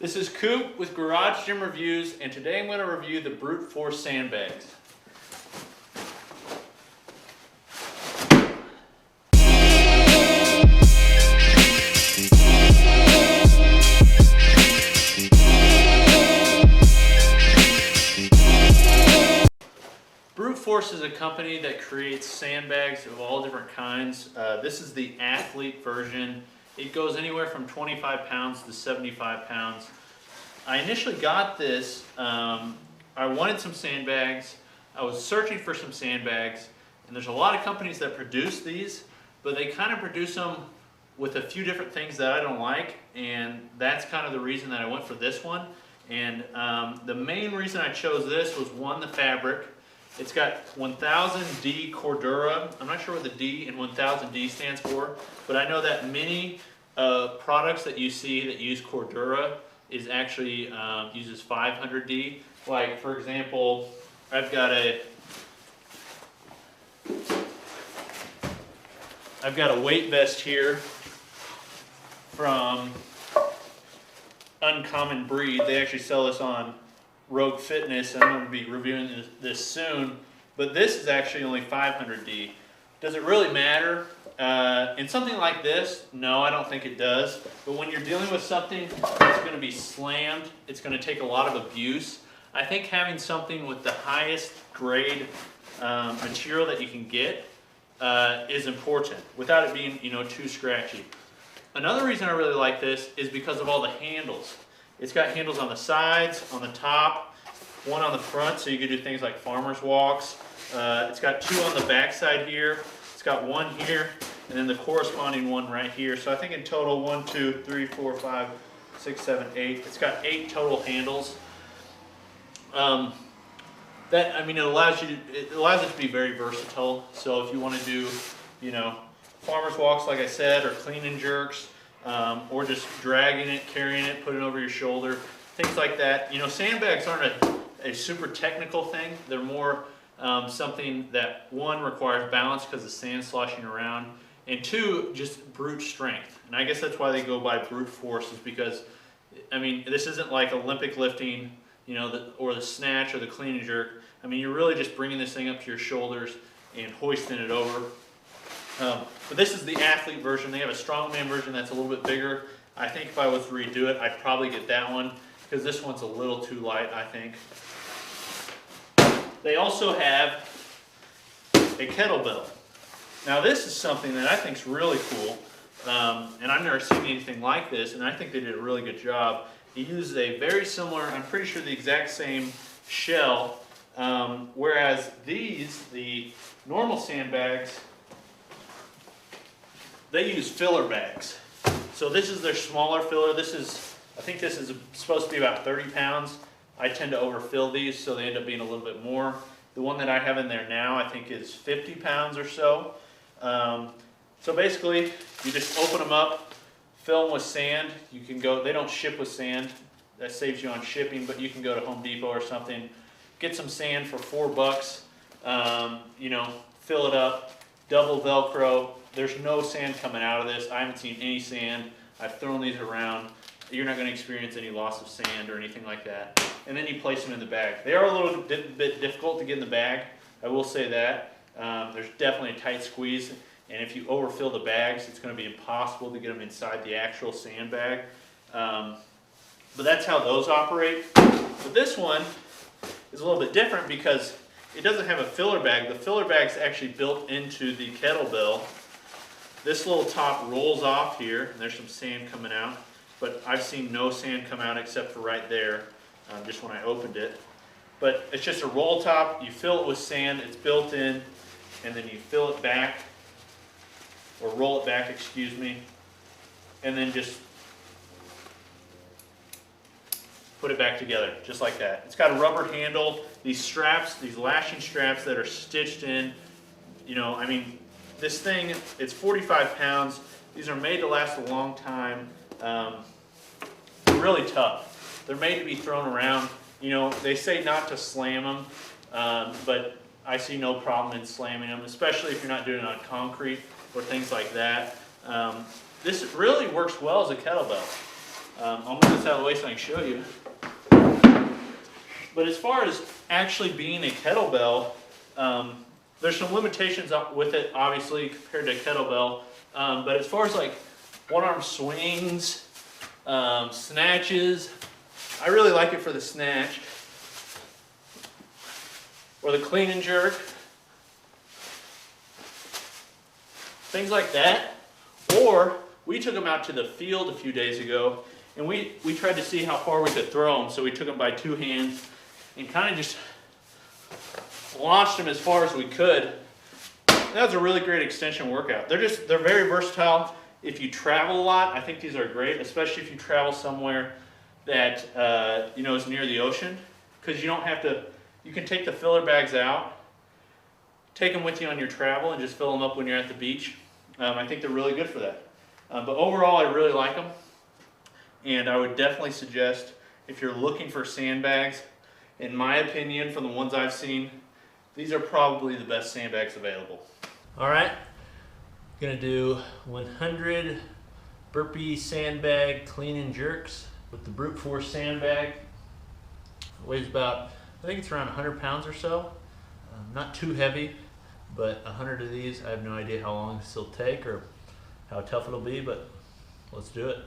This is Coop with Garage Gym Reviews, and today I'm going to review the Brute Force sandbags. Brute Force is a company that creates sandbags of all different kinds. This is the athlete version. It goes anywhere from 25 pounds to 75 pounds. I initially got this, I wanted some sandbags. I was searching for some sandbags, and there's a lot of companies that produce these, but they kind of produce them with a few different things that I don't like, and that's kind of the reason that I went for this one. And the main reason I chose this was, one, the fabric. It's got 1000D Cordura. I'm not sure what the D in 1000D stands for, but I know that many products that you see that use Cordura is actually uses 500D. Like, for example, I've got a weight vest here from Uncommon Breed. They actually sell this on Rogue Fitness, and I'm going to be reviewing this soon, but this is actually only 500D. Does it really matter? In something like this, no, I don't think it does, but when you're dealing with something that's going to be slammed, it's going to take a lot of abuse. I think having something with the highest grade material that you can get is important, without it being, too scratchy. Another reason I really like this is because of all the handles. It's got handles on the sides, on the top, one on the front, so you can do things like farmer's walks. It's got two on the back side here. It's got one here, and then the corresponding one right here. So I think in total, 1, 2, 3, 4, 5, 6, 7, 8. It's got 8 total handles. It allows it to be very versatile. So if you want to do, farmer's walks, like I said, or clean and jerks, or just dragging it, carrying it, putting it over your shoulder, things like that. Sandbags aren't a super technical thing. They're more something that, one, requires balance because the sand's sloshing around, and two, just brute strength. And I guess that's why they go by brute force, is because, this isn't like Olympic lifting, or the snatch or the clean and jerk. You're really just bringing this thing up to your shoulders and hoisting it over. But this is the athlete version. They have a strongman version that's a little bit bigger. I think if I was to redo it, I'd probably get that one, because this one's a little too light, I think. They also have a kettlebell. Now this is something that I think is really cool, and I've never seen anything like this, and I think they did a really good job. It uses a very similar, I'm pretty sure the exact same shell, whereas these, the normal sandbags, they use filler bags. So this is their smaller filler. I think this is supposed to be about 30 pounds. I tend to overfill these, so they end up being a little bit more. The one that I have in there now, I think, is 50 pounds or so. So basically, you just open them up, fill them with sand. You can go, they don't ship with sand. That saves you on shipping, but you can go to Home Depot or something, get some sand for $4, fill it up, double Velcro. There's no sand coming out of this. I haven't seen any sand. I've thrown these around. You're not going to experience any loss of sand or anything like that. And then you place them in the bag. They are a little bit difficult to get in the bag, I will say that. There's definitely a tight squeeze, and if you overfill the bags, it's going to be impossible to get them inside the actual sandbag. But that's how those operate. But this one is a little bit different because it doesn't have a filler bag. The filler bag's actually built into the kettlebell. This little top rolls off here, and there's some sand coming out, but I've seen no sand come out except for right there, just when I opened it. But it's just a roll top. You fill it with sand, it's built in, and then you fill it back, or roll it back, excuse me, and then just put it back together, just like that. It's got a rubber handle, these straps, these lashing straps that are stitched in, this thing, it's 45 pounds. These are made to last a long time. They're really tough. They're made to be thrown around. They say not to slam them, but I see no problem in slamming them, especially if you're not doing it on concrete or things like that. This really works well as a kettlebell. I'll move this out of the way so I can show you. But as far as actually being a kettlebell, there's some limitations with it, obviously, compared to a kettlebell. But as far as like one-arm swings, snatches, I really like it for the snatch. Or the clean and jerk. Things like that. Or we took them out to the field a few days ago, and we tried to see how far we could throw them. So we took them by 2 hands and kind of just launched them as far as we could. That was a really great extension workout. They're very versatile. If you travel a lot, I think these are great, especially if you travel somewhere that is near the ocean, because you don't have to. You can take the filler bags out, take them with you on your travel, and just fill them up when you're at the beach. I think they're really good for that. But overall, I really like them, and I would definitely suggest if you're looking for sandbags. In my opinion, from the ones I've seen, these are probably the best sandbags available. All right, gonna do 100 burpee sandbag clean and jerks with the brute force sandbag. It weighs about, I think it's around 100 pounds or so. Not too heavy, but 100 of these, I have no idea how long this will take or how tough it'll be, but let's do it.